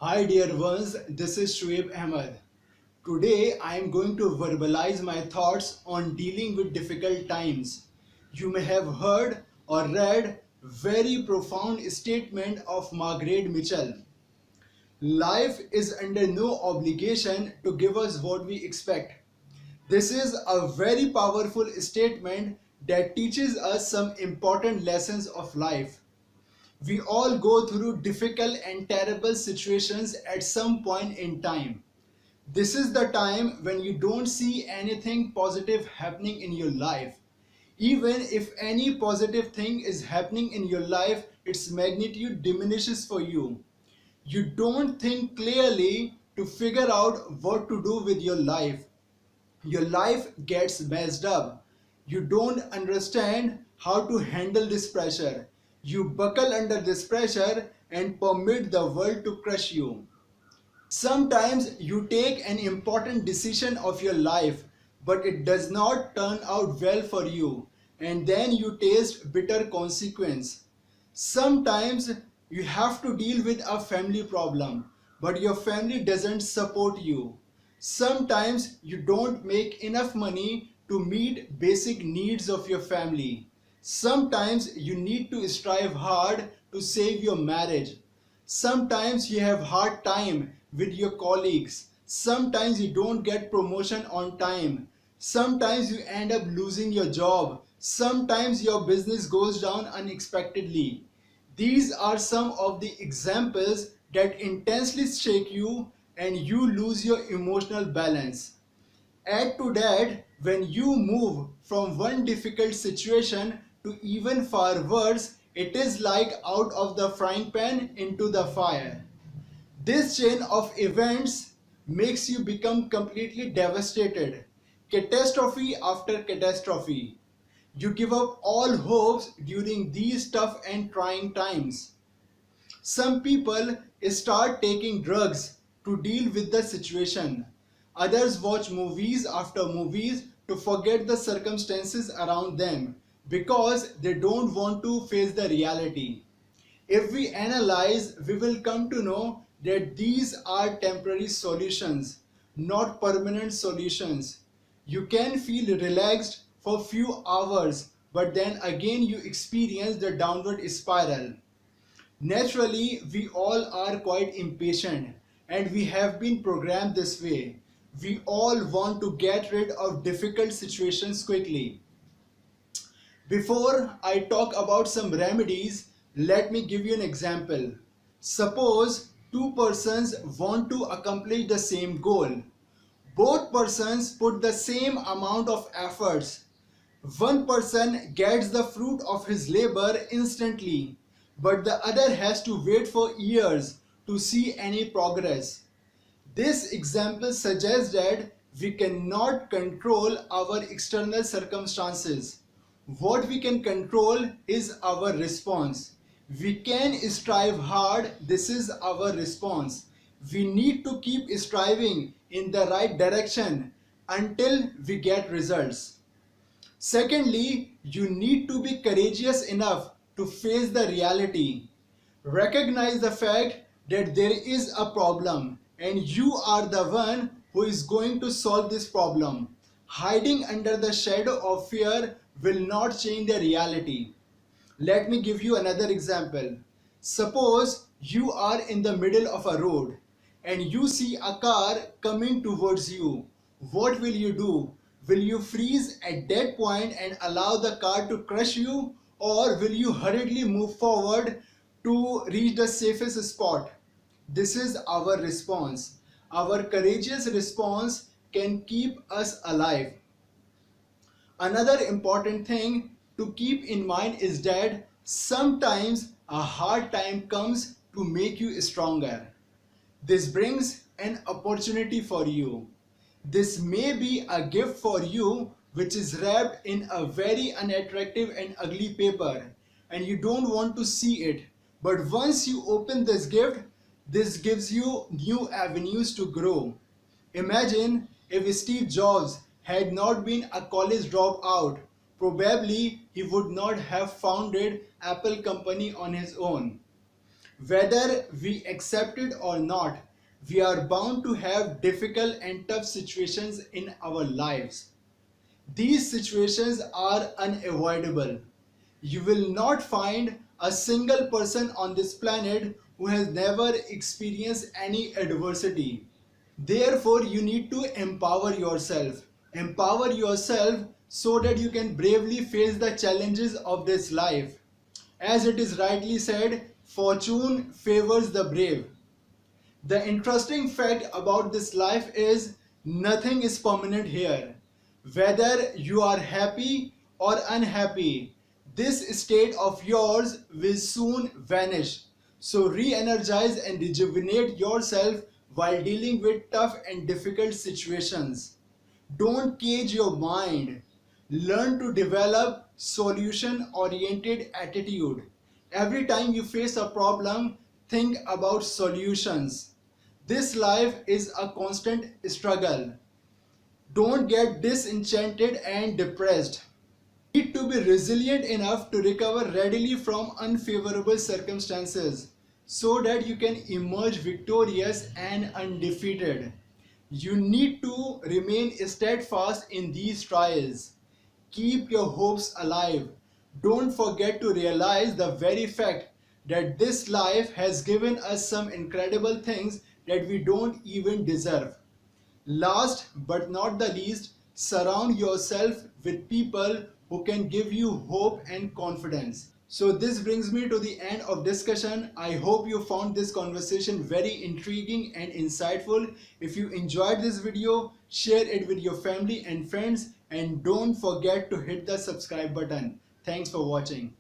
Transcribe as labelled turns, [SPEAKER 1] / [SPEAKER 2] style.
[SPEAKER 1] Hi dear ones, this is Shoaib Ahmed. Today I am going to verbalize my thoughts on dealing with difficult times. You may have heard or read very profound statement of Margaret Mitchell. Life is under no obligation to give us what we expect. This is a very powerful statement that teaches us some important lessons of life. We all go through difficult and terrible situations at some point in time. This is the time when you don't see anything positive happening in your life. Even if any positive thing is happening in your life, its magnitude diminishes for you. You don't think clearly to figure out what to do with your life. Your life gets messed up. You don't understand how to handle this pressure. You buckle under this pressure and permit the world to crush you. Sometimes you take an important decision of your life, but it does not turn out well for you, and then you taste bitter consequence. Sometimes you have to deal with a family problem, but your family doesn't support you. Sometimes you don't make enough money to meet basic needs of your family. Sometimes you need to strive hard to save your marriage. Sometimes you have hard time with your colleagues. Sometimes you don't get promotion on time. Sometimes you end up losing your job. Sometimes your business goes down unexpectedly. These are some of the examples that intensely shake you and you lose your emotional balance. Add to that, when you move from one difficult situation to even far worse, it is like out of the frying pan into the fire. This chain of events makes you become completely devastated. Catastrophe after catastrophe. You give up all hopes during these tough and trying times. Some people start taking drugs to deal with the situation. Others watch movies after movies to forget the circumstances around them because they don't want to face the reality. If we analyze, we will come to know that these are temporary solutions, not permanent solutions. You can feel relaxed for few hours, but then again you experience the downward spiral. Naturally, we all are quite impatient and we have been programmed this way. We all want to get rid of difficult situations quickly. Before I talk about some remedies, let me give you an example. Suppose two persons want to accomplish the same goal. Both persons put the same amount of efforts. One person gets the fruit of his labor instantly, but the other has to wait for years to see any progress. This example suggests that we cannot control our external circumstances. What we can control is our response. We can strive hard, this is our response. We need to keep striving in the right direction until we get results. Secondly, you need to be courageous enough to face the reality. Recognize the fact that there is a problem and you are the one who is going to solve this problem. Hiding under the shadow of fear will not change the reality. Let me give you another example. Suppose you are in the middle of a road and you see a car coming towards you. What will you do? Will you freeze at that point and allow the car to crush you, or will you hurriedly move forward to reach the safest spot? This is our response. Our courageous response can keep us alive. Another important thing to keep in mind is that sometimes a hard time comes to make you stronger. This brings an opportunity for you. This may be a gift for you which is wrapped in a very unattractive and ugly paper and you don't want to see it. But once you open this gift, this gives you new avenues to grow. Imagine if Steve Jobs had not been a college dropout, probably he would not have founded Apple company on his own. Whether we accept it or not, we are bound to have difficult and tough situations in our lives. These situations are unavoidable. You will not find a single person on this planet who has never experienced any adversity. Therefore, you need to empower yourself. Empower yourself so that you can bravely face the challenges of this life. As it is rightly said, fortune favors the brave. The interesting fact about this life is nothing is permanent here. Whether you are happy or unhappy, this state of yours will soon vanish. So re-energize and rejuvenate yourself while dealing with tough and difficult situations. Don't cage your mind. Learn to develop solution-oriented attitude. Every time you face a problem, think about solutions. This life is a constant struggle. Don't get disenchanted and depressed. You need to be resilient enough to recover readily from unfavorable circumstances so that you can emerge victorious and undefeated. You need to remain steadfast in these trials. Keep your hopes alive. Don't forget to realize the very fact that this life has given us some incredible things that we don't even deserve. Last but not the least, surround yourself with people who can give you hope and confidence. So this brings me to the end of discussion. I hope you found this conversation very intriguing and insightful. If you enjoyed this video, share it with your family and friends, and don't forget to hit the subscribe button. Thanks for watching.